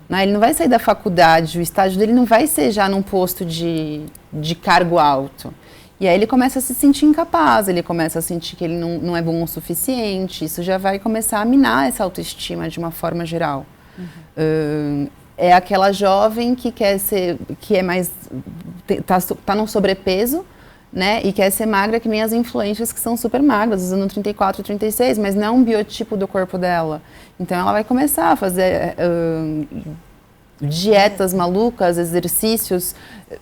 Né? Ele não vai sair da faculdade, o estágio dele não vai ser já num posto de cargo alto. E aí ele começa a se sentir incapaz, ele começa a sentir que ele não é bom o suficiente. Isso já vai começar a minar essa autoestima de uma forma geral. É aquela jovem que tá num sobrepeso, né, e quer ser magra que nem as influencers que são super magras, usando 34, 36, mas não é um biotipo do corpo dela. Então ela vai começar a fazer dietas malucas, exercícios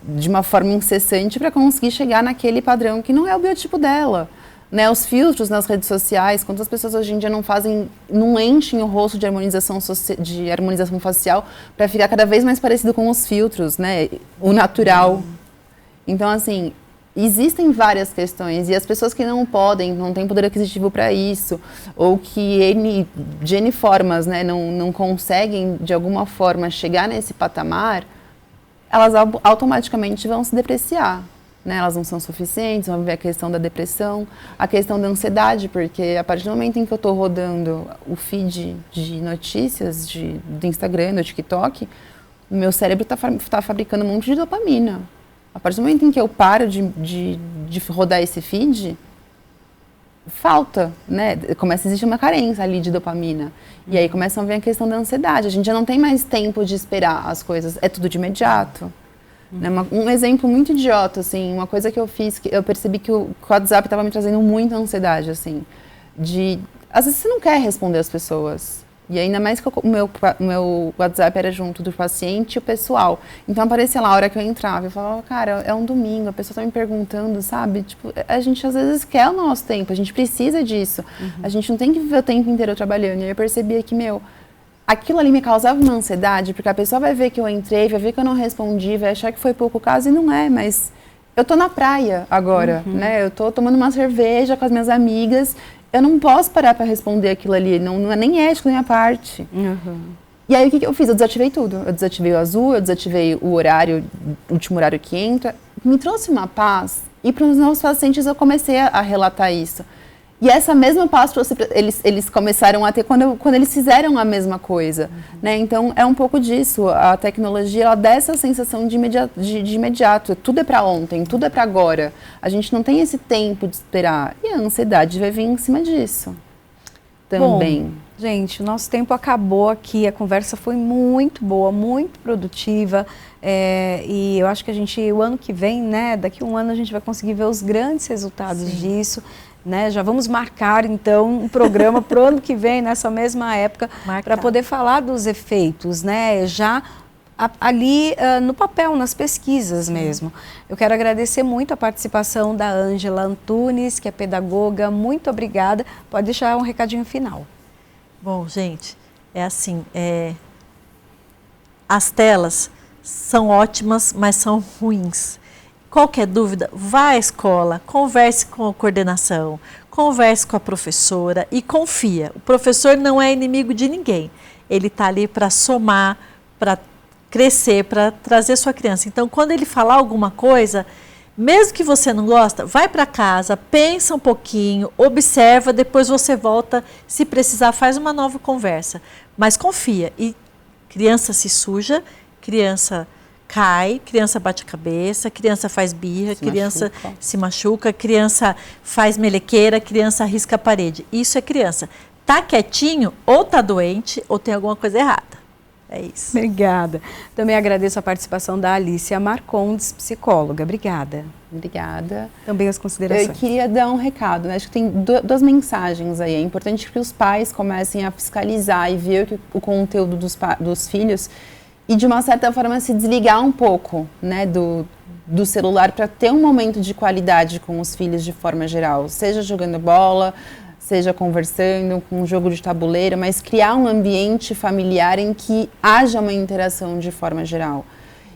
de uma forma incessante para conseguir chegar naquele padrão que não é o biotipo dela. Né, os filtros nas redes sociais, quantas pessoas hoje em dia não enchem o rosto de harmonização facial para ficar cada vez mais parecido com os filtros, né, o natural. Então, assim, existem várias questões e as pessoas que não têm poder aquisitivo para isso, ou que de N formas, né, não conseguem de alguma forma chegar nesse patamar, elas automaticamente vão se depreciar. né? Elas não são suficientes, vão ver a questão da depressão, a questão da ansiedade, porque a partir do momento em que eu estou rodando o feed de notícias do Instagram, do TikTok, o meu cérebro está fabricando um monte de dopamina. A partir do momento em que eu paro de rodar esse feed, falta, né? Começa a existir uma carência ali de dopamina. E aí começa a vir a questão da ansiedade. A gente já não tem mais tempo de esperar as coisas, é tudo de imediato. Né? Um exemplo muito idiota, assim, uma coisa que eu fiz, que eu percebi que o WhatsApp estava me trazendo muita ansiedade, assim, às vezes você não quer responder as pessoas. E ainda mais que o meu WhatsApp era junto do paciente e o pessoal. Então aparecia lá a hora que eu entrava. Eu falava, cara, é um domingo, a pessoa está me perguntando, sabe? Tipo, a gente às vezes quer o nosso tempo, a gente precisa disso. A gente não tem que viver o tempo inteiro trabalhando. E aí eu percebia que, aquilo ali me causava uma ansiedade, porque a pessoa vai ver que eu entrei, vai ver que eu não respondi, vai achar que foi pouco caso, e não é, mas eu tô na praia agora, né? Eu tô tomando uma cerveja com as minhas amigas. Eu não posso parar para responder aquilo ali, não é nem ético da minha parte. E aí o que eu fiz? Eu desativei tudo. Eu desativei o azul, eu desativei o horário, o último horário que entra. Me trouxe uma paz e para os meus pacientes eu comecei a relatar isso. E essa mesma paz eles começaram a ter quando eles fizeram a mesma coisa. Né? Então é um pouco disso. A tecnologia ela dá essa sensação de imediato. Tudo é para ontem, tudo é para agora. A gente não tem esse tempo de esperar. E a ansiedade vai vir em cima disso também. Bom, gente, o nosso tempo acabou aqui. A conversa foi muito boa, muito produtiva. E eu acho que o ano que vem, né, daqui a um ano a gente vai conseguir ver os grandes resultados disso. Né? Já vamos marcar, então, um programa para o ano que vem, nessa mesma época, para poder falar dos efeitos, né? Já ali no papel, nas pesquisas mesmo. Eu quero agradecer muito a participação da Ângela Antunes, que é pedagoga. Muito obrigada. Pode deixar um recadinho final. Bom, gente, é assim, as telas são ótimas, mas são ruins. Qualquer dúvida, vá à escola, converse com a coordenação, converse com a professora e confia. O professor não é inimigo de ninguém. Ele está ali para somar, para crescer, para trazer sua criança. Então, quando ele falar alguma coisa, mesmo que você não gosta, vai para casa, pensa um pouquinho, observa, depois você volta, se precisar, faz uma nova conversa. Mas confia. E criança se suja, criança cai, criança bate a cabeça, criança faz birra, criança se machuca, criança faz melequeira, criança risca a parede. Isso é criança. Tá quietinho, ou tá doente, ou tem alguma coisa errada. É isso. Obrigada. Também agradeço a participação da Alicia Marcondes, psicóloga. Obrigada. Obrigada. Também as considerações. Eu queria dar um recado, né? Acho que tem duas mensagens aí. É importante que os pais comecem a fiscalizar e ver o conteúdo dos filhos e, de uma certa forma, se desligar um pouco, né, do celular para ter um momento de qualidade com os filhos de forma geral. Seja jogando bola, seja conversando, com um jogo de tabuleiro, mas criar um ambiente familiar em que haja uma interação de forma geral.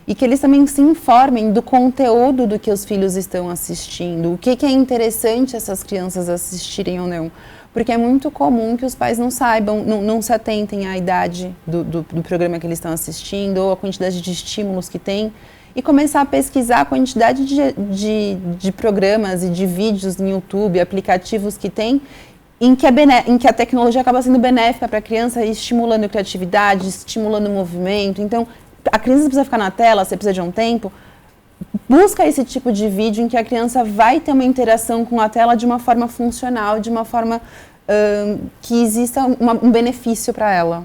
E que eles também se informem do conteúdo do que os filhos estão assistindo, o que é interessante essas crianças assistirem ou não. Porque é muito comum que os pais não saibam, não se atentem à idade do programa que eles estão assistindo ou a quantidade de estímulos que tem e começar a pesquisar a quantidade de programas e de vídeos no YouTube, aplicativos que tem, em que a tecnologia acaba sendo benéfica para a criança, estimulando a criatividade, estimulando o movimento. Então, a criança precisa ficar na tela, você precisa de um tempo. Busca esse tipo de vídeo em que a criança vai ter uma interação com a tela de uma forma funcional, de uma forma que exista um benefício para ela.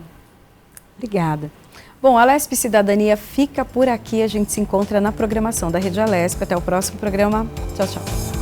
Obrigada. Bom, a Alesp Cidadania fica por aqui. A gente se encontra na programação da Rede Alesp. Até o próximo programa. Tchau, tchau.